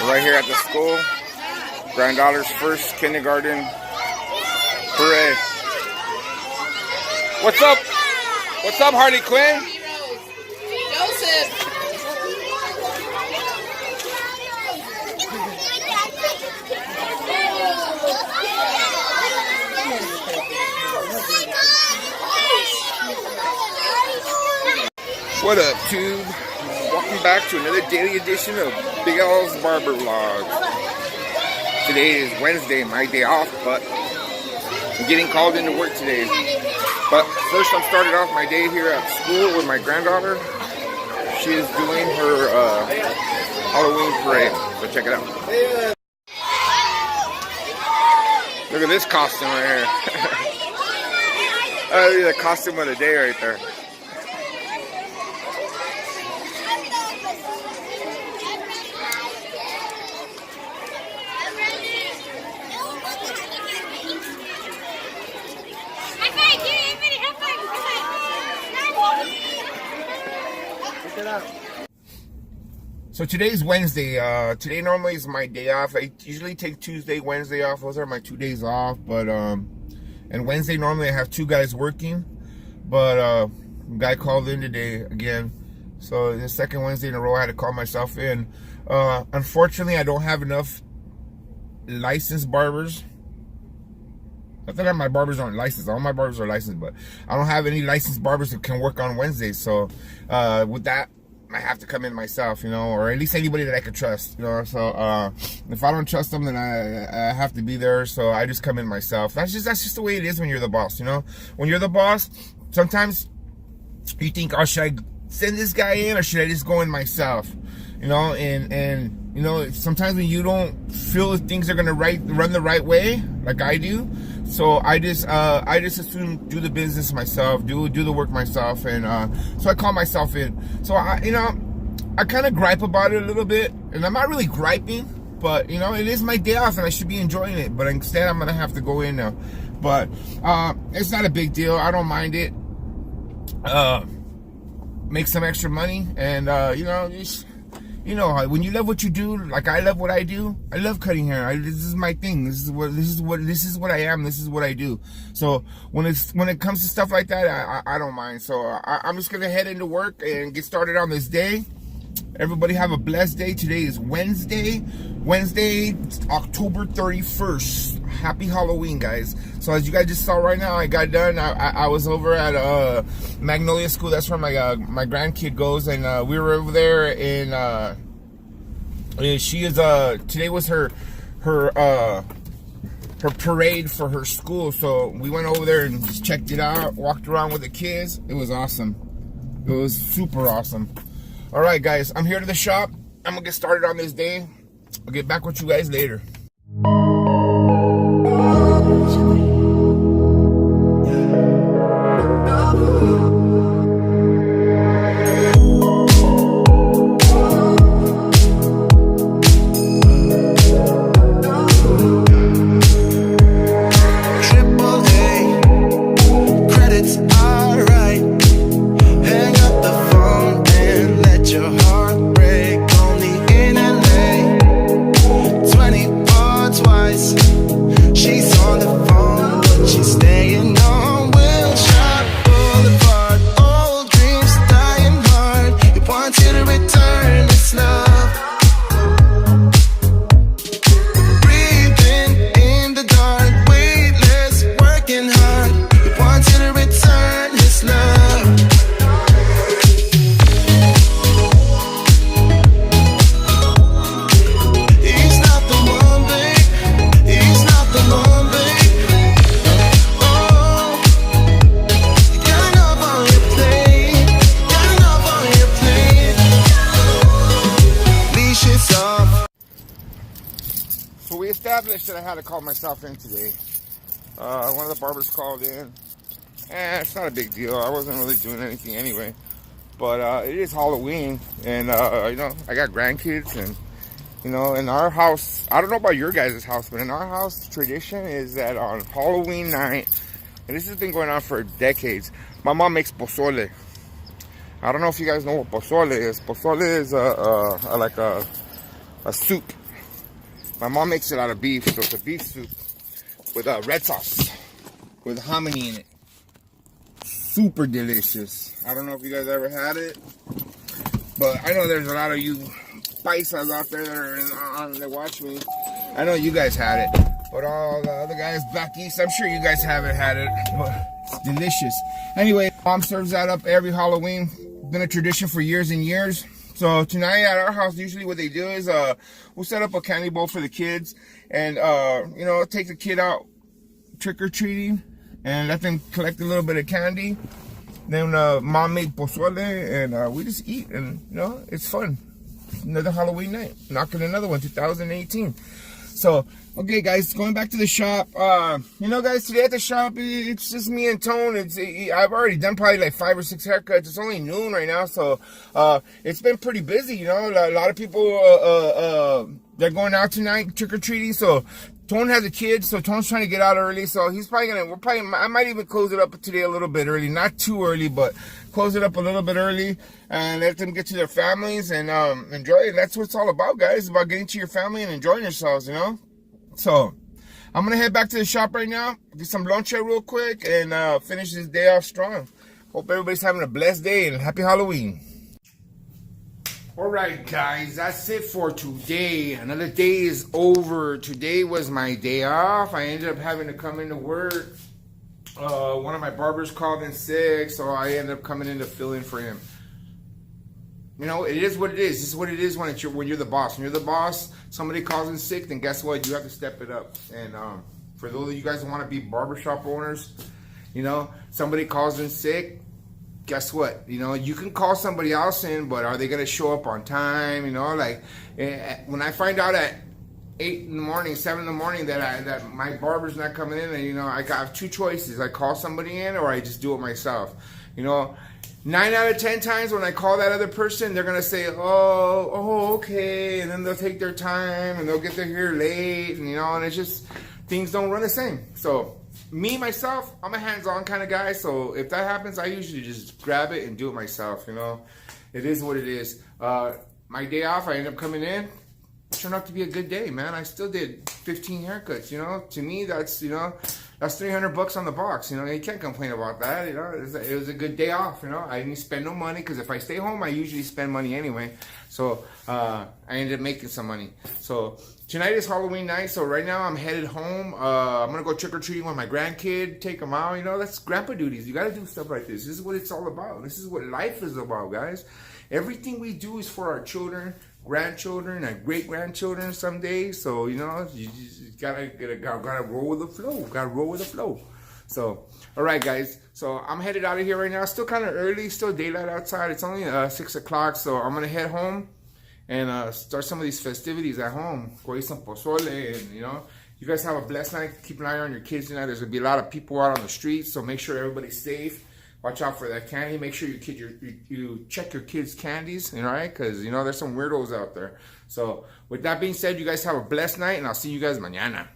We're right here at the school. Granddaughter's first kindergarten parade. What's up? What's up, Harley Quinn? Joseph. What up, Tube? Welcome back to another daily edition of Big L's Barber Vlog. Today is Wednesday, my day off, but I'm getting called into work today. But first, I'm starting off my day here at school with my granddaughter. She is doing her Halloween parade, so check it out. Look at this costume right here. That'll be the costume of the day right there. So today's Wednesday. Today normally is my day off. I usually take Tuesday, Wednesday off. Those are my 2 days off. But and Wednesday normally I have 2 guys working. But a guy called in today again. So the second Wednesday in a row I had to call myself in. Unfortunately, I don't have enough licensed barbers. Not that my barbers aren't licensed. All my barbers are licensed, but I don't have any licensed barbers that can work on Wednesdays. So with that, I have to come in myself, you know, or at least anybody that I could trust, you know. So if I don't trust them, then I have to be there. So I just come in myself. That's just the way it is when you're the boss, you know. When you're the boss, sometimes you think, oh, should I send this guy in or should I just go in myself, you know? And you know, sometimes when you don't feel things are gonna run the right way, like I do. So I just assume do the business myself, do the work myself, and so I call myself in. So I kind of gripe about it a little bit, and I'm not really griping, but you know, it is my day off and I should be enjoying it. But instead, I'm gonna have to go in now. But it's not a big deal. I don't mind it. Make some extra money, and you know, you know, when you love what you do, like I love what I do. I love cutting hair. This is my thing. This is what I am. This is what I do. So when it comes to stuff like that, I don't mind. So I'm just gonna head into work and get started on this day. Everybody have a blessed day. Today is Wednesday, October 31st. Happy Halloween, guys. So as you guys just saw right now, I got done. I was over at Magnolia School. That's where my grandkid goes, and we were over there. And she is today was her parade for her school. So we went over there and just checked it out, walked around with the kids. It was awesome. It was super awesome. All right, guys, I'm here to the shop. I'm gonna get started on this day. I'll get back with you guys later. Established that I had to call myself in today. One of the barbers called in. It's not a big deal. I wasn't really doing anything anyway. But it is Halloween, and you know, I got grandkids, and you know, in our house, I don't know about your guys' house, but in our house, the tradition is that on Halloween night, and this has been going on for decades, my mom makes pozole. I don't know if you guys know what pozole is. Pozole is like a soup. My mom makes it out of beef, so it's a beef soup with red sauce with hominy in it. Super delicious. I don't know if you guys ever had it, but I know there's a lot of you paisas out there that watch me. I know you guys had it, but all the other guys back east, I'm sure you guys haven't had it, but it's delicious. Anyway, mom serves that up every Halloween. Been a tradition for years and years. So tonight at our house, usually what they do is we'll set up a candy bowl for the kids, and you know, take the kid out trick-or-treating and let them collect a little bit of candy. Then mom made pozole, and we just eat, and you know, it's fun. Another Halloween night, knocking another one, 2018. So, okay, guys, going back to the shop. You know, guys, today at the shop, it's just me and Tone. I've already done probably like 5 or 6 haircuts. It's only noon right now, so it's been pretty busy. You know, a lot of people they're going out tonight trick or treating. So Tone has a kid, so Tone's trying to get out early. So he's probably gonna. I might even close it up today a little bit early, not too early, but close it up a little bit early and let them get to their families and enjoy it. That's what it's all about, guys. It's about getting to your family and enjoying yourselves, you know. So I'm gonna head back to the shop right now, get some lunch real quick, and finish this day off strong. Hope everybody's having a blessed day and happy Halloween. Alright guys, that's it for today. Another day is over. Today was my day off. I ended up having to come into work. One of my barbers called in sick, so I ended up coming in to fill in for him. You know, it is what it is. This is what it is when you're the boss. When you're the boss, somebody calls in sick, then guess what? You have to step it up. And for those of you guys who want to be barbershop owners, you know, somebody calls in sick, guess what? You know, you can call somebody else in, but are they going to show up on time? You know, like when I find out at 8 in the morning, 7 in the morning that my barber's not coming in, and you know, I have 2 choices. I call somebody in or I just do it myself. You know, 9 out of 10 times when I call that other person, they're going to say, oh, okay. And then they'll take their time and they'll get there here late, and you know, and it's just, things don't run the same. So me, myself, I'm a hands-on kind of guy, so if that happens, I usually just grab it and do it myself, you know. It is what it is. My day off, I end up coming in. It turned out to be a good day, man. I still did 15 haircuts, you know. To me, that's, you know, that's $300 on the box, you know. You can't complain about that, you know. It was a good day off, you know. I didn't spend no money, because if I stay home, I usually spend money anyway. So I ended up making some money. So tonight is Halloween night, so right now I'm headed home. I'm gonna go trick-or-treating with my grandkid, take them out, you know. That's grandpa duties. You gotta do stuff like this. This is what it's all about. This is what life is about, guys. Everything we do is for our children, grandchildren, and great-grandchildren someday. So, you know, you gotta roll with the flow. Gotta roll with the flow. So, all right, guys. So I'm headed out of here right now. Still kind of early. Still daylight outside. It's only 6 o'clock. So I'm gonna head home and start some of these festivities at home. Go eat some pozole, and you know, you guys have a blessed night. Keep an eye on your kids tonight. There's gonna be a lot of people out on the streets, so make sure everybody's safe. Watch out for that candy. Make sure you check your kids' candies, you know, right? Because you know there's some weirdos out there. So with that being said, you guys have a blessed night, and I'll see you guys mañana.